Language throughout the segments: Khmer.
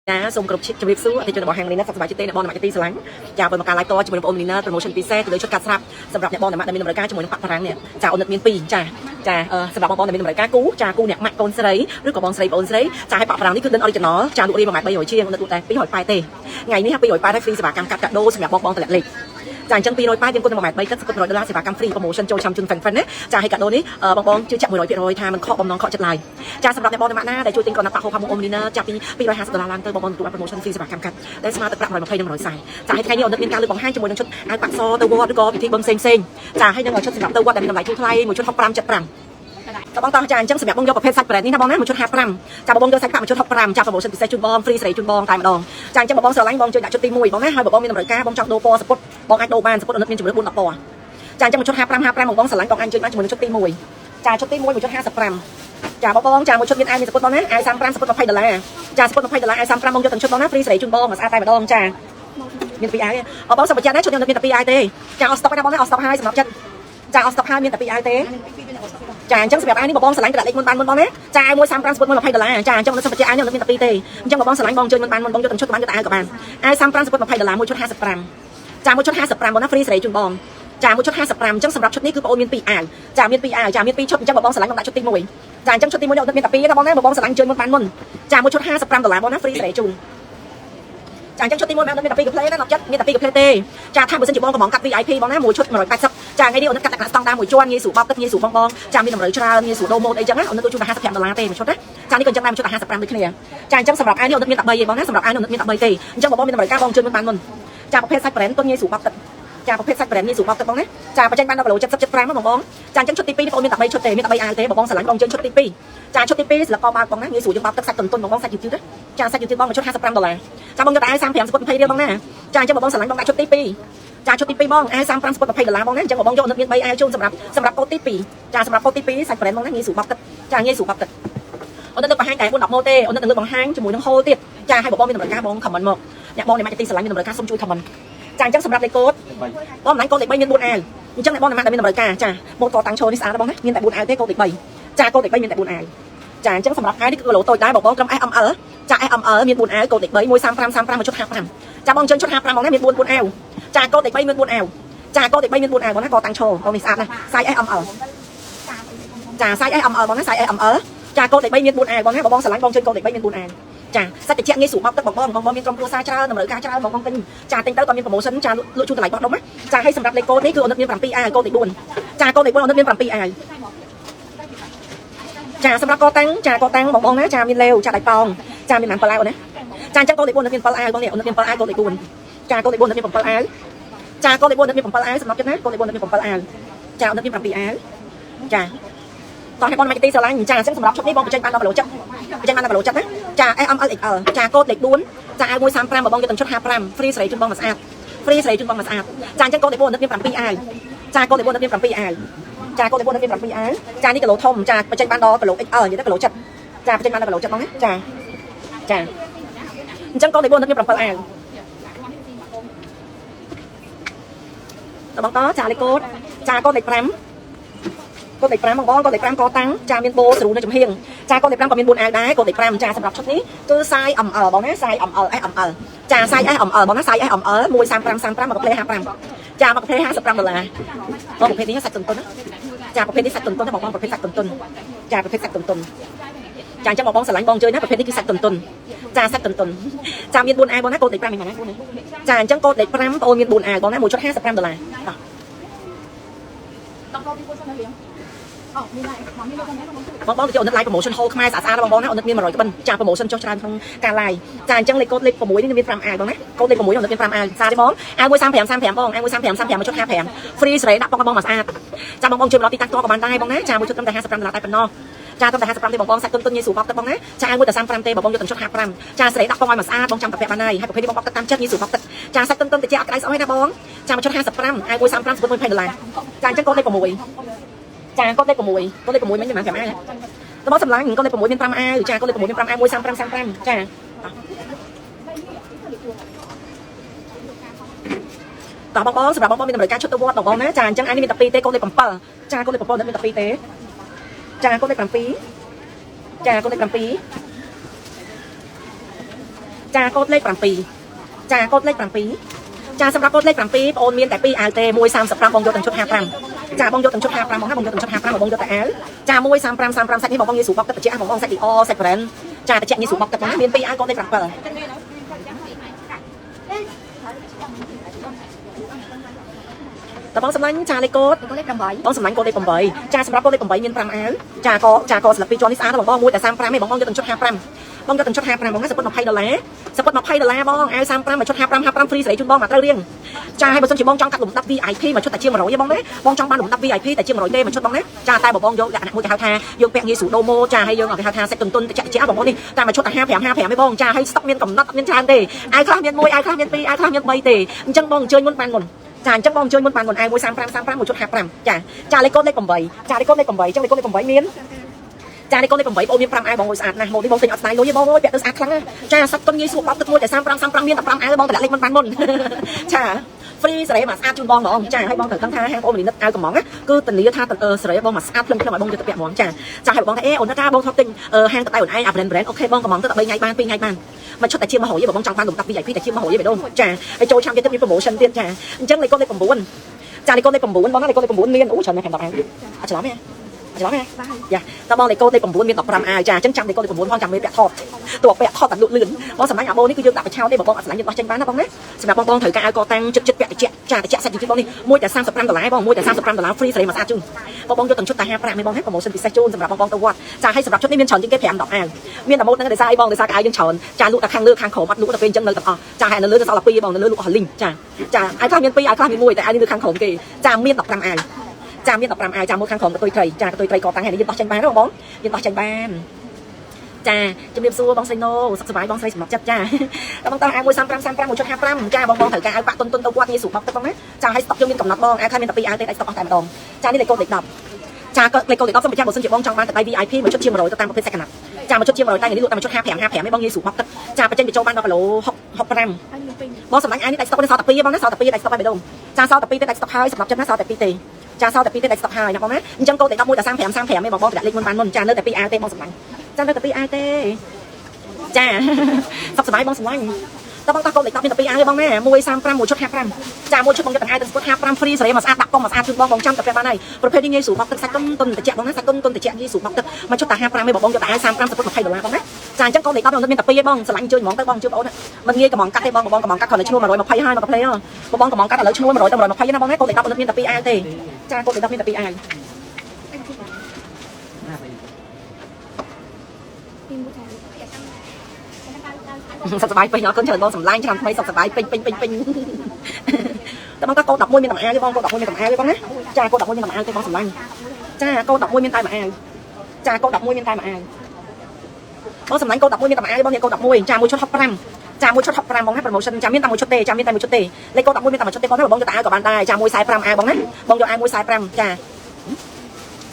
សូមគោរពជំរាបសួរអតិថិជនរបស់ហាងនេះណាសុខសប្បាយចិត្តទេអ្នកបងអ្នកទីស្រឡាញ់ចាបើមកការ live តជាមួយបងអូនលីណា promotion ពិសេសទៅលើឈុតកាត់ស្រាប់សម្រាប់អ្នកបងអ្នកដែលមានតម្រូវការជាមួយនឹងប៉ាក់ប្រាំងនេះចាអូនមាន2ចាសម្រាប់បងដែលមានតម្រូវការគូចាគូអ្នកម៉ាក់កូនស្រីឬក៏បងស្រីបងស្រីចាឲ្យប៉ាក់ប្រាំងនេះគឺ ដិន original ចាលក់រៀល 1.300 ជាងអូនលក់តែ280ទេថ្ងៃនេះ280ហើយ free សេវាកម្មកាត់កាដូសម្រាប់បងតម្លាក់លេខចាអញ្ចឹង280យើងគុណ1.3ទឹកស្គុត$100សេវាកម្ម free promotion ចូលចាំជូន fan ណាចាឲ្យកាដូនេះបងជឿជាក់ 100% ថាមិនខកបំណងខកចិត្តឡើយចាសម្រាប់អ្នកបងអ្នកម៉ាក់ណាដែលជួយទិញក្រណាត់ប៉ាក់ហូបខាងមុខអូនលីណាចាប់ពី$250ឡើងទៅបងទទួលបាន promotion free សេវាកម្មកាត់ដែលស្មើទឹកប្រាក់120និង140ចាឲ្យថ្ងៃនេះអូនមានការលើកបង្ហាញជាមួយនឹងឈុតអាវប៉ាក់សទៅវត្តឬក៏ពិធីបុណ្យផ្សេងចាឲ្យនឹងឈុតសម្រាប់ទៅវត្តដែលមានតម្លៃធូរថ្លៃមួយឈុត65.75តបងតោះចាអញ្ចឹងសម្រាប់បងយកប្រភេទសាច់ប្រេតនេះណាបងណាមួយឈុត55ចាបងយកសាច់ប៉ាក់មួយឈុត65ចា promotion ពិសេសជូនបង free ស្រីជូនបងតែម្ដងចាអញ្ចឹងបងស្រឡាញ់បងជួយដាក់ឈុតទី1បងណាហើយបងមានតម្រូវការបងចង់ដូរពណ៌សពុតបងអាចដូរបានសពុតអនុមានជំរឿន4 10ពណ៌ចាអញ្ចឹងមួយឈុត55បងស្រឡាញ់បងអាចជួយបានជាមួយនឹងឈុតទី1ចាឈុតទី1មួយឈុត55ចាបងចាមួយឈុតមានអាយមានសពុតបងណាអាយ35សពុត$20ចាសពុត$20អាយ35បងយកទាំងឈុតបងណា free ស្រីជូនបងមកស្អាតតែម្ដងចាមាន2អាយបងសុំបញ្ជាក់ណាឈុតនេះមានតែ2អាយទេចាអស់ស្តុកណាបងណាអស់ស្តុកហើយសម្រាប់ចិត្តចាអស់ស្តុកហើយមានតែ2អាយទេចាអញ្ចឹងសម្រាប់អាយនេះបងស្រឡាញ់ក្រាក់លេខមុនបានមុនបងណាចាអាយមួយ35ស្ពុតមួយ$20ចាអញ្ចឹងនៅសុំបញ្ជាក់អាយនេះមានតែ2ទេអញ្ចឹងបងស្រឡាញ់បងជួយមុនបានមុនបងយកទាំងឈុតបានយកតែអាយក៏បានអាយ35ស្ពុត$20មួយឈុត55ចាមួយឈុត55បងណា free ស្រីជូនបងចាមួយឈុត55អញ្ចឹងសម្រាប់ឈុតនេះគឺបងអូនមាន2អាវចាមាន2អាវចាមាន2ឈុតអញ្ចឹងបងស្រឡាញ់បងដាក់ឈុតទី1ចាអញ្ចឹងឈុតទី1នេះអូនមានតែ2ណាបងណាបងស្រឡាញ់ជួយមុនបានមុនចាមួយឈុត$55បងណា free ស្រីជូនចាអញ្ចឹងឈុតទី1បងមានតែ2កាផ្លេណាដល់ចិត្តមានតែ2កាផ្លេទេចាថាបើសិនជាបងកំងកាត់ VIP បងណាមួយឈុត180ចាថ្ងៃនេះអូនកាត់តែស្តង់ដារមួយជាន់ងាយស្រួលបោកទឹកងាយស្រួលបងចាមានតម្រូវច្រើនងាយស្រួលដូរម៉ូតអីចឹងណាអូនទៅជួនតែ$55ទេមួយឈុតណាចានេះក៏អញ្ចឹងដែរមួយឈុត55ដូចគ្នាចាអញ្ចឹងសម្រាប់អាយនេះអូនមានតែ3ទេបងណាសម្រាប់អាយនេះអូនមានតែ3ទេអញ្ចឹងបងមានតម្រូវការបងជួយមុនបានមុនចាប្រភេទសាច់ brand ទុនងាយស្រួលបោកទឹកចាប្រភេទសាច់ brand ងាយស្រួលបោកទឹកបងណាចាបញ្ចេញបានដល់គីឡូ70.75បងចាអញ្ចឹងឈុតទី2នេះបងមានតែ3ឈុតទេមានតែ3អាវទេបងស្រឡាញ់បងជើងឈុតទី2ចាឈុតទី2ស្លឹកកបើកបងណាងាយស្រួលយើងបោកទឹកសាច់ទុនបងសាច់យឺតៗចាសាច់យឺតៗបងមួយឈុត$55ចាបងយកតែអាវ35ស្ពុត$20បងណាចាអញ្ចឹងបងស្រឡាញ់បងដាក់ឈុតទី2ចាឈុតទី2បងអាវ35ស្ពុត$20បងណាអញ្ចឹងបងយកអនុមាន3អាវជូនសម្រាប់កូដទី2ចាសម្រាប់កូដទី2សាច់ brand បងណាងាយស្រួលបោកទឹកចាងាយស្រួលបោកទឹកអូនទៅបង្ហាញតែ4 10ម៉ូទេអូនទៅលើបង្ហាញជាមួយនឹង hole ទៀតចាឲ្យបងមានតម្រូវការបង comment មកអ្នកបងអ្នកម៉ាក់ទីស្រឡាញ់មានតម្រូវការសូមជួយ comment ចាអញ្ចឹងសម្រាប់លេខកូដបងម្លាញ់កូដលេខ3មាន4អាវអញ្ចឹងអ្នកបងអ្នកម៉ាក់ដែលមានតម្រូវការចាម៉ូតកតាំងឈរនេះស្អាតបងណាមានតែ4អាវទេកូដលេខ3ចាកូដលេខ3មានតែ4អាវចាអញ្ចឹងសម្រាប់អាវនេះគឺគីឡូតូចដែរបងត្រឹម SML ចា SML មាន4អាវកូដលេខ3 135មួយឈុត55ចាបងជើងឈុត55បងណាមាន4អាវចាកូដលេខ3មាន4អាវចាកូដលេខ3មាន4អាវបងណាកូដតាំងឈរបងនេះស្អាតណាស់ size SML ចា size SML បងណា size SML ចាកូដលេខ3មាន4អាវបងណាបងស្រឡាញ់បងជើងកូដលេខ3មាន4អាវចាសាច់ត្រជាក់ងាយស្រួលបោកទឹកបងមានក្រុមគ្រួសារច្រើនតម្រូវការច្រើនបងទិញចាទិញទៅក៏មាន promotion ចាលក់ជូនតម្លៃបោះដុំណាចាឲ្យសម្រាប់លេខកូដនេះគឺអូនមាន7អាវកូដលេខ4ចាកូដលេខ4អូនមាន7អាវចាសម្រាប់កតាំងចាកតាំងបងណាចាមានលេវចាដៃប៉ោងចាមាន7អាវណាចាអញ្ចឹងកូដលេខ4អូនមាន7អាវបងនេះអូនមាន7អាវកូដលេខ4ចាកូដលេខ4អូនមាន7អាវចាកូដលេខ4អូនមាន7អាវសម្រាប់ចិត្តណាកូដលេខ4អូនមាន7អាវចាអូនមាន7អាវចាតោះឲ្យបងម៉ាក់ទីស្រឡាញ់ចាអញ្ចឹងសម្រាប់ឈុតនេះបងបញ្ចេញបានដល់គីឡូចិត្តបញ្ចេញបានដល់គីឡូចិត្តណាចា SML XL ចាកូដលេខ4ចាអាវ135បងយកទាំងឈុត55 free ស្រីជូនបងមកស្អាត free ស្រីជូនបងមកស្អាតចាអញ្ចឹងកូដលេខ4អូនមាន7អាវចាកូដលេខ4អូនមាន7អាវចាកូដលេខ4អូនមាន7អាវចានេះគីឡូធំចាបញ្ចេញបានដល់គីឡូ XL និយាយទៅគីឡូចិត្តចាបញ្ចេញបានដល់គីឡូចិត្តបងណាចាអញ្ចឹងកូដលេខ4អូនមាន7អាវតបងតចាលេខកូដចាកូដលេខ5កូដលេខ5បងកូដលេខ5កតាំងចាមានបូស្រូនៅចំហៀងចាកូដលេខ5ក៏មាន4អាវដែរកូដលេខ5ចាសម្រាប់ឈុតនេះគឺ size ML បងណា size ML SML ចា size SML បងណា size SML 135មកកាផ្លេ55ចាមកកាផ្លេ$55បងប្រភេទនេះសាច់តុនណាចាប្រភេទនេះសាច់តុនណាបងប្រភេទសាច់តុនចាប្រភេទសាច់តុនចាអញ្ចឹងបងស្រឡាញ់បងជួយណាប្រភេទនេះគឺសាច់តុនចាសាច់តុនចាមាន4អាវបងណាកូដលេខ5មានណាចាអញ្ចឹងកូដលេខ5បងអូនមាន4អាវបងណាមួយឈុត$55តោះបងទៅអូន live promotion hole ខ្មែរស្អាតៗបងណាអូនមាន100ក្បិនចា promotion ចុះច្រើនក្នុងការ live ចាអញ្ចឹងលេខកូដលេខ6នេះមាន5អាវបងណាកូដលេខ6អូនមាន5អាវសារទេបងអាវ135បងអាវ135មកចុះ55 free ស្រីដាក់បងមកស្អាតចាបងជួយមកទីតាំងតក៏បានដែរបងណាចាមួយឈុតត្រឹមតែ$55តែប៉ុណ្ណោះចាត្រឹមតែ$55ទេបងសាច់ទុនងាយស្រួលបោកទឹកបងណាចាអាវមួយតែ35ទេបងយកទាំងឈុត55ចាស្រីដាក់បងឲ្យមកស្អាតបងចាំតែពាក់បានហើយហើយប្រភេទនេះបងបោកទឹកតាមចិត្តងាយស្រួលបោកទឹកចាសាច់ទុនតិចអត់ក្តៅស្អុយណាបងចាមួយឈុត55អាវ135ស្ពុត$20ចាអញ្ចឹងកូដលេខ6ចាកូដលេខ6មិនមាន5អាវតបងសម្លាញ់កូដលេខ6មាន5អាវចាកូដលេខ6មាន5អាវ135ចាតបងសម្រាប់បងមានតម្រូវការឈុតទៅវត្តបងណាចាអញ្ចឹងអានេះមានតែ2ទេកូដលេខ7ចាកូដលេខ7មានតែ2ទេចាកូដលេខ7ចាកូដលេខ7 ចាកូដលេខ7ចាកូដលេខ7ចាសម្រាប់កូដលេខ7បងអូនមានតែ2អាវទេ135បងយកទាំងឈុត55ចាបងយកទាំងឈុត55បងណាបងយកទាំងឈុត55បងយកតែអាវចា135សាច់នេះបងងាយស្រួលបោកទឹកត្រជាក់បងសាច់ឌីអសាច់ brand ចាត្រជាក់ងាយស្រួលបោកទឹកបងមាន2អាវកូដលេខ7តបងសម្លាញ់ចាលេខកូដលេខ8បងសម្លាញ់កូដលេខ8ចាសម្រាប់កូដលេខ8មាន5អាវចាកស្លឹក2ជាន់នេះស្អាតបងមួយតែ35ទេបងយកទាំងឈុត55បងយកទាំងឈុត55បងណាសពុត$20សពុត$20បងអាវ35មកឈុត55 free សេរីជូនបងមកត្រូវរៀងចាឲ្យបើសិនជាបងចង់កាត់លំដាប់ VIP មកឈុតតែជា100ទេបងណាបងចង់បានលំដាប់ VIP តែជា100ទេមកឈុតបងណាចាតែបងយកលក្ខណៈមួយគេហៅថាយើងពាក់ងាយស្រួលដូម៉ូចាឲ្យយើងគេហៅថាសេចតុនតិចតិចបងប្អូននេះតែមកឈុតតែ55ទេបងចាឲ្យស្តុកមានកំណត់អត់មានច្រើនទេអាវខ្លះមាន1អាវខ្លះមាន2អាវខ្លះមាន3ទេអញ្ចឹងបងអញ្ជើញមុនបានមុនចាអញ្ចឹងបងអញ្ជើញមុនបានមុនអាវ135មួយឈុត55ចាលេខកូដលេខ8ចាលេខកូដលេខ8អញ្ចឹងលេខកូដលេខ8មានចានេះកូនលេខ8បងមាន5អាវបងស្អាតណាស់មកនេះបងទិញអត់ស្ដាយលុយទេបងអើយពាក់ទៅស្អាតខ្លាំងណាស់ចាសាច់កូនងាយស្រួលបោកទឹកមួយតែ35មានតែ5អាវបងតម្លាក់លេខមិនបានមុនចា free សេរីមកស្អាតជូនបងចាឲ្យបងត្រូវដឹងថាហាងបងមនីនិតអាវកំងគឺធានាថាសេរីបងមកស្អាតភ្លឹងឲ្យបងយកទៅពាក់ហ្មងចាឲ្យបងថាអូនថាបងថតទិញហាងតតែអូនឯងអា brand អូខេបងកំងទៅតែ3ថ្ងៃបាន2ថ្ងៃបានមកឈុតតែជាមហោយបងចង់បានលំដាប់ VIP តែជាមហោយបេះដូងចាហើយចូលឆាំទៀតមាន promotion ទៀតចាអញ្ចឹងលេខកូនលេខ9ចាលេខកូនលេខ9បងណាលេខកូនលេខ9មានអូច្រើនណាស់ខាង10អាវអត់ច្រឡំទេច្រឡំទេយ៉ាតើបងលេខកូដលេខ9មាន15អាវចាអញ្ចឹងចាំលេខកូដលេខ9ផងចាំមេពាក់ថតតួពាក់ថតតែលក់លឿនបងសម្រាប់អាបូនេះគឺយើងដាក់បិឆោតទេបងអត់ស្លាញ់យើងដោះចេញបានណាបងណាសម្រាប់បងត្រូវការអាវកតាំងចិត្តពាក់តិចចាតិចសាច់ជិះបងនេះមួយតែ$35បងមួយតែ$35 free សេរីមកស្អាតជូនបងយកទាំងឈុតតែ55បងហេ promotion ពិសេសជូនសម្រាប់បងទៅវត្តចាឲ្យសម្រាប់ឈុតនេះមានច្រើនជាងគេ5-10អាវមានតែម៉ូតហ្នឹងដោយសារអីបងដោយសារអាវយើងច្រើនចាលក់តែខាងលើខាងក្រោមអត់លក់តែពេលអញ្ចឹងនៅទាំងអស់ចាហើយនៅលើទៅសល់តែ2បងនៅលើលក់អស់លីងចាអាវខ្លះមាន2អាវខ្លះមាន1តែអាវនេះនៅខាងក្រោមគេចាមាន15អាវចាមាន15អាវចាមួយខាងក្រោមកតុយត្រីចាកតុយត្រីកតាំងហើយយើងដោះចេញបានទេបងយើងដោះចេញបានចាជំរាបសួរបងស្រីណូសុខសប្បាយបងស្រីសម្រាប់ចិត្តចាតែបងតើអាវ135មួយឈុត55ចាបងត្រូវការអាវបាក់តុនទៅវត្តងាយស្រួលបោកទឹកបងណាចាឲ្យស្តុកយើងមានកំណត់បងអាវខ្លះមានតែ2អាវទេអាចស្តុកអស់តែម្ដងចានេះលេខកូដលេខ10ចាលេខកូដលេខ10សូមបញ្ជាក់បើសិនជាបងចង់បានតែ VIP មួយឈុតជា100ទៅតាមប្រភេទសាច់កណាត់ចាមួយឈុតជា100តែនេះលក់តែមួយឈុត55ទេបងងាយស្រួលបោកទឹកចាបញ្ចេញបញ្ចូលបាន10គីឡូ65បងសម្លាញ់អាវនេះតែស្តុកនេះសល់តែ2បងណាសល់តែ2តែស្តុកឲ្យបេះដូងចាសល់តែ2ទេតែស្តុកហើយសម្រាប់ចិត្តណាសល់តែ2ទេចាសល់តែ2ទេតែស្តុកហើយណាបងណាអញ្ចឹងកូដលេខ10មួយតែ35ទេបងតម្លាក់លេខមុនបានមុនចានៅតែ2អាវទេបងសម្លាញ់ចានៅតែ2អាវទេចាសុខសប្បាយបងសម្លាញ់តើបងតោះកូដលេខ10មានតែ2អាវទេបងណា135មួយឈុត55ចាមួយឈុតបងយកទាំងអាវទាំងស្ពុត55 free សេរីមកស្អាតដាក់កុំមកស្អាតជូនបងចាំតែពាក់បានហើយប្រភេទនេះងាយស្រួលបោកទឹកសាច់តុនតិចបងណាសាច់តុនតិចងាយស្រួលបោកទឹកមកឈុតតែ55ទេបងយកតែអាវ35ស្ពុត$20បងណាចាអញ្ចឹងកូដលេខ10មានតែ2ទេបងស្រឡាញ់ជួយហ្មងទៅបងជួយបងអូនមិនងាយកំងកាត់ទេបងកំងកាត់គាត់នៅឈ្នួល120ហើយមកកាផ្លេបងកំងកាត់ឥឡូវឈ្នួល100ទៅ120ណាបងណាកូដលេខ10មានតែ2អាវទេចាកូដលេខ10មានតែ2អាវសុខសប្បាយពេញអរគុណច្រើនបងសម្លាញ់ឆ្នាំថ្មីសុខសប្បាយពេញតែបងតើកូដ11មានតែអាវទេបងកូដ11មានតែអាវទេបងណាចាកូដ11មានតែអាវទេបងសម្លាញ់ចាកូដ11មានតែអាវចាកូដ11មានតែអាវបងសម្លាញ់កូដ11មានតែអាវបងនេះកូដ11ចាមួយឈុត65ចាមួយឈុត65បងណា promotion ចាមានតែមួយឈុតទេចាមានតែមួយឈុតទេលេខកូដ11មានតែមួយឈុតទេបងណាបងយកតែអាវក៏បានដែរចាមួយ45អាវបងណាបងយកអាវមួយ45ចា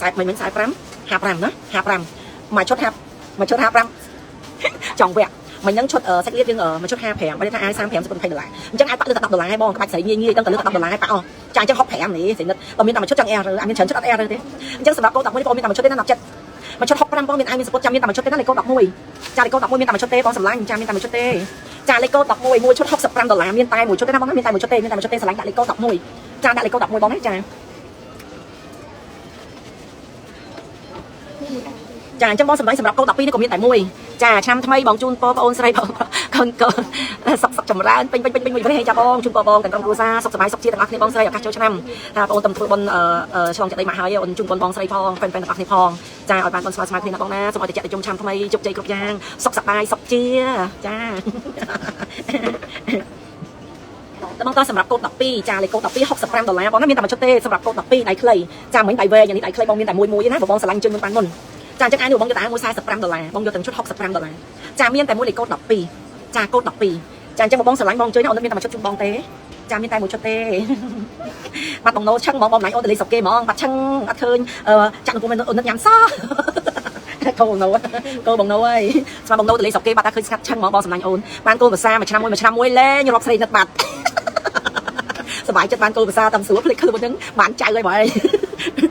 45មិនមែន45 55ណា55មួយឈុត55ចង់វគ្គមិនហ្នឹងឈុតសាច់លៀបយើងមួយឈុត55បើថាអាវ35ស្ពុត$20អញ្ចឹងអាវប៉ាក់លើតែ$10បងក្បាច់ស្រីងាយទាំងតែលើតែ$10ប៉ាក់អស់ចាអញ្ចឹង65នេះស្រីនិតបើមានតែមួយឈុតចង់អែរអត់មានច្រើនឈុតអត់អែរទេអញ្ចឹងសម្រាប់កូដ11បងមានតែមួយឈុតទេណា10ចិត្តមួយឈុត65បងមានអាវមានស្ពុតចាំមានតែមួយឈុតទេណាលេខកូដ11ចាលេខកូដ11មានតែមួយឈុតទេបងសម្លាញ់ចាមានតែមួយឈុតទេចាលេខកូដ11មួយឈុត$65មានតែមួយឈុតទេណាបងមានតែមួយឈុតទេសម្លាញ់ដាក់លេខកូដ11ចាដាក់លេខកូដ11បងណាចាចាអញ្ចឹងបងសម្លាញ់សម្រាប់កូដ12នេះក៏មានតែមួយចាឆ្នាំថ្មីបងជូនបងប្អូនស្រីបងកូនសុខចម្រើនពេញមួយប្រទេសចាបងជូនបងទាំងក្រុមគ្រួសារសុខសប្បាយសុខជាតិទាំងអស់គ្នាបងស្រីឱកាសចូលឆ្នាំថាបងអូនតំធ្វើបុណ្យឆ្លងចិត្តអីមកហើយអូនជូនបងស្រីផងហ្វេនទាំងអស់គ្នាផងចាឲ្យបានបុណ្យស្មើគ្នាណាបងណាសូមឲ្យតិចតិចជុំឆ្នាំថ្មីជោគជ័យគ្រប់យ៉ាងសុខសប្បាយសុខជាចាតែបងតោះសម្រាប់កូដ12ចាលេខកូដ12$65បងណាមានតែមួយឈុតទេសម្រាប់កូដ12ដៃខ្លីចាមិញដៃវែងយ៉ាងនេះដៃខ្លីបងមានតែមួយណាបងស្រឡាញ់ជើងមិនបានមុនចាអញ្ចឹងអានេះបងយកតែមួយ$45បងយកទាំងឈុត$65ចាមានតែមួយលេខកូដ12ចាកូដ12ចាអញ្ចឹងបងស្រឡាញ់បងជួយណាអូនមានតែមួយឈុតជូនបងទេចាមានតែមួយឈុតទេបាត់បងណូឆឹងបងណាអូនទៅលេខសុកគេហ្មងបាត់ឆឹងអត់ឃើញចាក់នំពុំអូនញ៉ាំសោះកូនបងណូអើយស្មាបងណូទៅលេខសុកគេបាត់តែឃើញស្ងាត់ឆឹងហ្មងបងស្រឡាញ់អូនបានកូនភាសាមួយឆ្នាំមួយលេងរាប់ស្រីនិតបាត់សប្បាយចិត្តបានកូនភាសាតាមស្រួលភ្លេចខ្លួនហ្នឹងបានចៅហើយបងអើយ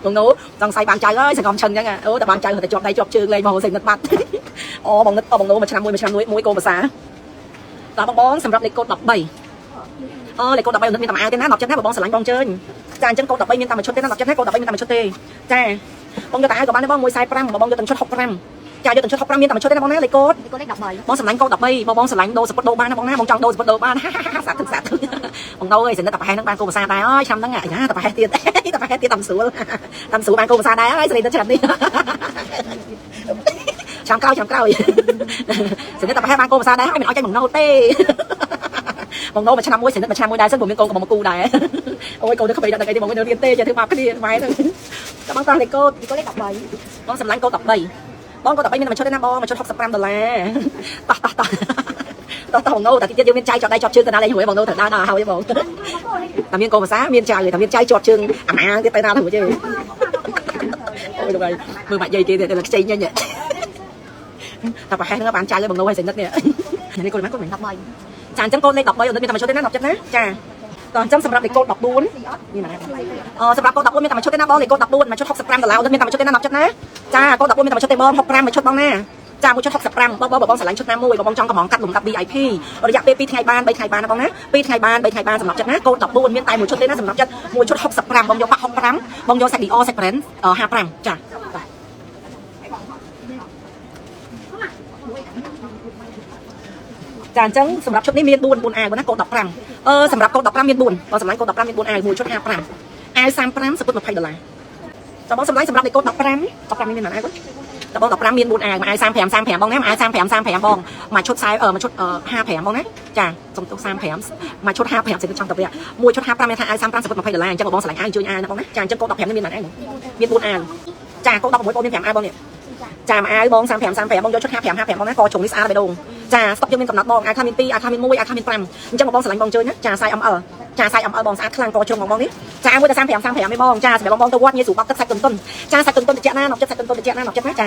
បងណូចង់ស្អីបានចៅហើយសង្ងំឆឹងអញ្ចឹងអូតែបានចៅទៅជាប់ដៃជាប់ជើងលេងបងស្រីនិតបាត់អូបងណូមួយឆ្នាំមួយកូនភាសា តបងសម្រាប់លេខកូដ13លេខកូដ13អត់មានតែអាវទេណា10ចិត្តណាបងស្រឡាញ់បងជើញចាអញ្ចឹងកូដ13មានតែមួយឈុតទេណា10ចិត្តណាកូដ13មានតែមួយឈុតទេចាបងយកតែអាវក៏បានដែរបង145បងយកទាំងឈុត65ចាយកទាំងឈុត65មានតែមួយឈុតទេណាបងណាលេខកូដលេខ13បងស្រឡាញ់កូដ13បងស្រឡាញ់ដូរសពុតដូរបានណាបងណាបងចង់ដូរសពុតដូរបានសាធុបងដូរអីសិនតែប្រហែលហ្នឹងបានគោភាសាដែរអើយឆ្នាំហ្នឹងអាយ៉ាតែប្រហែលទៀតតែប្រហែលទៀតតាមស្រួលបានគោភាសាដែរហើយស្រីទៅឆ្នាំនេះឆ្នាំក្រោយសិនតែប្រហែលបានគោភាសាដែរហើយមិនអោយចេញមកណូតទេបងដូរមួយឆ្នាំមួយសិនមួយឆ្នាំមួយដែរសិនព្រោះមានកូនកំមកគូដែរអូយកូនទៅក្បៃដល់អីទេបងនៅរៀនទេចេះធ្វើបាបគ្នាម៉ែទៅតែបងតោះលេខកូដលេខ13បងសម្លាញ់កូដ13បងកូដ13មានតែមួយឈុតទេណាបងមួយឈុត$65តោះបងដូរតែទៀតយើងមានចៃជាប់ដៃជាប់ជើងទៅណាលេងហួយបងដូរទៅដល់ហើយបងតែមានកូនភាសាមានចៅតែមានចៃជាប់ជើងអាម៉ាទៀតទៅណាទៅហួយទេអូយលោកហើយមើលបាក់យាយគេទៅខ្ចីញញតែប្រហែលហ្នឹងបានចៅឲ្យបងដូរឲ្យសិននេះនេះកូនម៉ាក់កូន13ចាអញ្ចឹងកូនលេខ13អត់មានតែមួយឈុតទេណា10ចិត្តណាចាតោះអញ្ចឹងសម្រាប់លេខកូដ14នេះណាសម្រាប់កូដ14មានតែមួយឈុតទេណាបងលេខកូដ14មួយឈុត$65អត់មានតែមួយឈុតទេណា10ចិត្តណាចាកូដ14មានតែមួយឈុតទេបង65មួយឈុតបងណាចាមួយឈុត$65បងស្រឡាញ់ឈុតណាមួយបងចង់កំងកាត់លំដាប់ VIP រយៈពេល2ថ្ងៃបាន3ថ្ងៃបានណាបងណា2ថ្ងៃបាន3ថ្ងៃបានសម្រាប់ចិត្តណាកូដ14មានតែមួយឈុតទេណាសម្រាប់ចិត្តមួយឈុត65បងយកបាក់65បងយកសាច់ Dior សាច់ Brand 55ចាចាអញ្ចឹងសម្រាប់ឈុតនេះមាន4អាវណាកូដ15សម្រាប់កូដ15មាន4បងសម្លាញ់កូដ15មាន4អាវមួយឈុត55អាវ35សពុត$20តបងសម្លាញ់សម្រាប់លេខកូដ15មានប៉ុន្មានអាវគាត់តបង15មាន4អាវមួយអាវ35បងណាមួយអាវ35បងមួយឈុត40មួយឈុត55បងណាចាសុំទោស35មួយឈុត55សិនចង់ទៅវាមួយឈុត55មានថាអាវ35សពុត$20អញ្ចឹងបងស្រឡាញ់អាវជួយអាវណាបងណាចាអញ្ចឹងកូដ15នេះមានប៉ុន្មានអាវមាន4អាវចាកូដ16បងមាន5អាវបងនេះចាមួយអាវបង35បងយកឈុត55បងណាកជុងនេះស្អាតបេះដូងចាស្តុកយើងមានកំណត់បងអាវខ្លះមាន2អាវខ្លះមាន1អាវខ្លះមាន5អញ្ចឹងបងស្រឡាញ់បងជើញណាចាសាយ ML ចាសាយ ML បងស្អាតខ្លាំងកជ្រុងបងនេះចាមួយតែ35ឯងបងចាសម្រាប់បងទៅវត្តងាយស្រួលបោកទឹកសាច់តុនចាសាច់តុនតិចណា10ចិត្តសាច់តុនតិចណា10ចិត្តណាចា